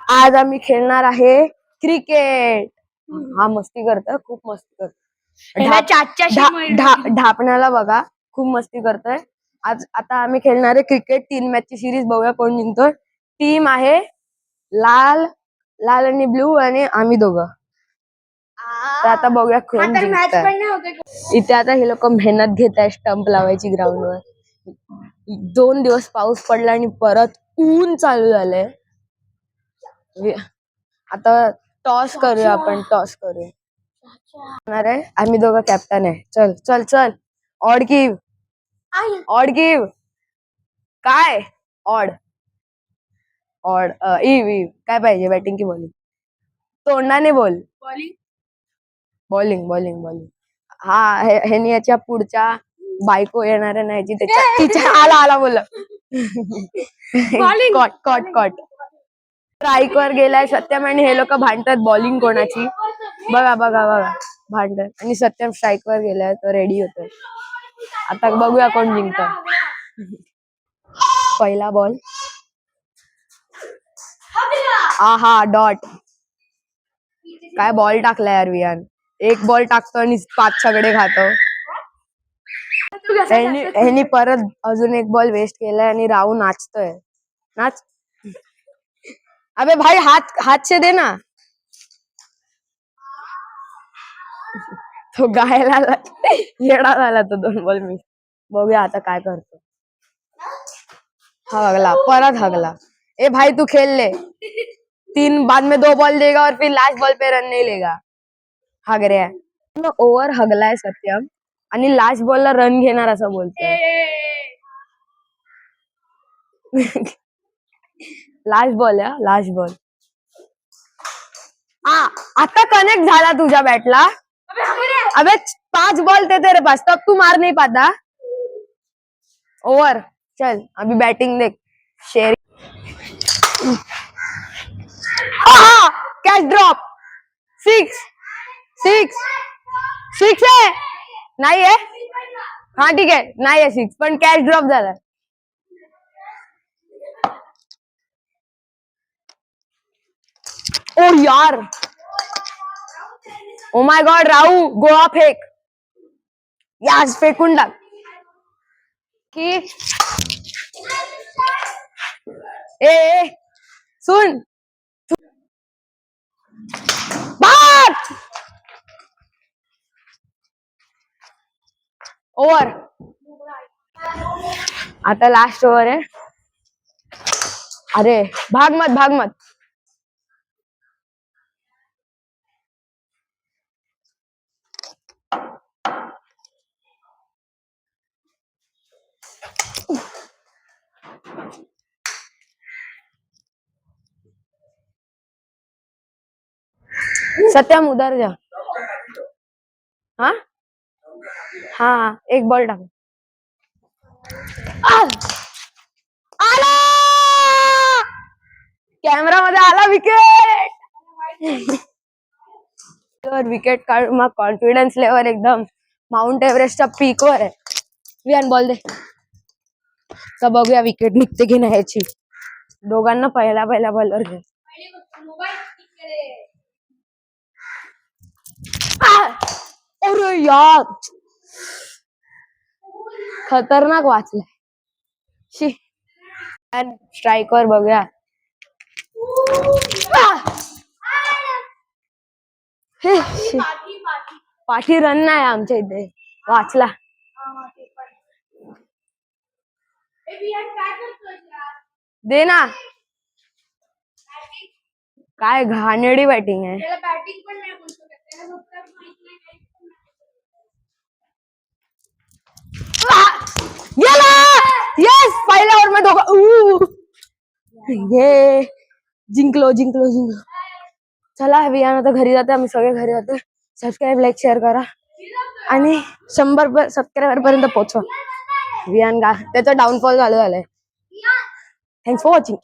आज आम्ही खेळणार आहे क्रिकेट. हा मस्ती करतोय, खूप मस्ती करतोय. ढापण्याला बघा, खूप मस्ती करतोय. आज आता आम्ही खेळणार आहे क्रिकेट. 3 मॅचची सिरीज. बघूया कोण जिंकतो. टीम आहे लाल लाल आणि ब्लू आणि आम्ही दोघं. तर आता बघूया कोण जिंकतंय. इथे आता हे लोक मेहनत घेत आहे स्टंप लावायची ग्राउंडवर. 2 दिवस पाऊस पडला आणि परत ऊन चालू झालंय. आता टॉस करूया आपण. टॉस करूया. आम्ही दोघं कॅप्टन आहे. चल चल चल. Odd give. Odd give. काय ऑड ऑड इव इव काय पाहिजे, बॅटिंग की बॉलिंग? तोंडाने बोल. Bowling bowling bowling. हा ह्यानी याच्या पुढच्या बायको येणार आहे नाही त्याच्या तिच्या आला आला बोल. Cot cot cot. स्ट्राईक वर गेलाय सत्यम आणि हे लोक भांडतात बॉलिंग कोणाची. बघा बघा बघा भांडतात. आणि सत्यम स्ट्राईक वर गेलाय तो रेडी होतोय. आता बघूया कोण जिंकत. पहिला बॉल. हा डॉट. काय बॉल टाकलाय यार वियान. एक बॉल टाकतो आणि 5 छगडे खातो. ह्यानी परत अजून एक बॉल वेस्ट केलाय आणि राहू नाचतोय. नाच. अबे भाई हात से दे ना. तो गायला येडा झाला तो 2 बॉल मी. बघूया आता काय करतो. हगला परत हगला. ए भाई तू खेल ले. 3 बाद में 2 बॉल देगा और फिर लास्ट बॉल पे रन नहीं लेगा. हग रहा. ओव्हर हगलाय सत्यम आणि लास्ट बॉलला रन घेणार असं बोलतोय. लास्ट बॉल या लास्ट बॉल. आता कनेक्ट झाला तुझ्या बॅटला. अबे 5 बॉल थे तेरे पास, तब तू मार नहीं पाता. ओवर. चल अभी बैटिंग देख. शेर. Catch drop. 6 6 6 है. नाही आहे. हा ठीक आहे नाही आहे 6 पण कॅच ड्रॉप झाला. ओ यार. ओ माय गॉड राहू गोळा फेक. यास फेकून टाक की. ए सुन. बात. ओव्हर. आता लास्ट ओव्हर आहे. अरे भाग मत भाग मत. सत्यम उधर जा. हाँ हाँ एक बॉल टाक. आला. कॅमेरा मध्ये आला विकेट. विकेट काढ मग कॉन्फिडन्स लेवल एकदम माउंट एव्हरेस्टच्या पीक वर आहे. वियान बॉल दे. तर बघूया विकेट निघते की नाही याची. दोघांना पहिला बॉलर घे. अरे यार खतरनाक वाचलाय. स्ट्राईक वर बघूया. पाठी रन नाही आमच्या इथे. वाचला. दे ना. काय घाणेरडी बॅटिंग आहे. गेला. येस पहिल्या ओव्हर मध्ये दोघं. ये जिंकलो जिंकलो जिंकलो. चला वियान आता घरी जाते. आम्ही सगळे घरी जातो. सबस्क्राईब लाईक शेअर करा आणि 100 सबस्क्रायबर पर्यंत पोहोचवा. वियान त्याचा डाऊनफॉल चालू झालाय. Thanks for watching.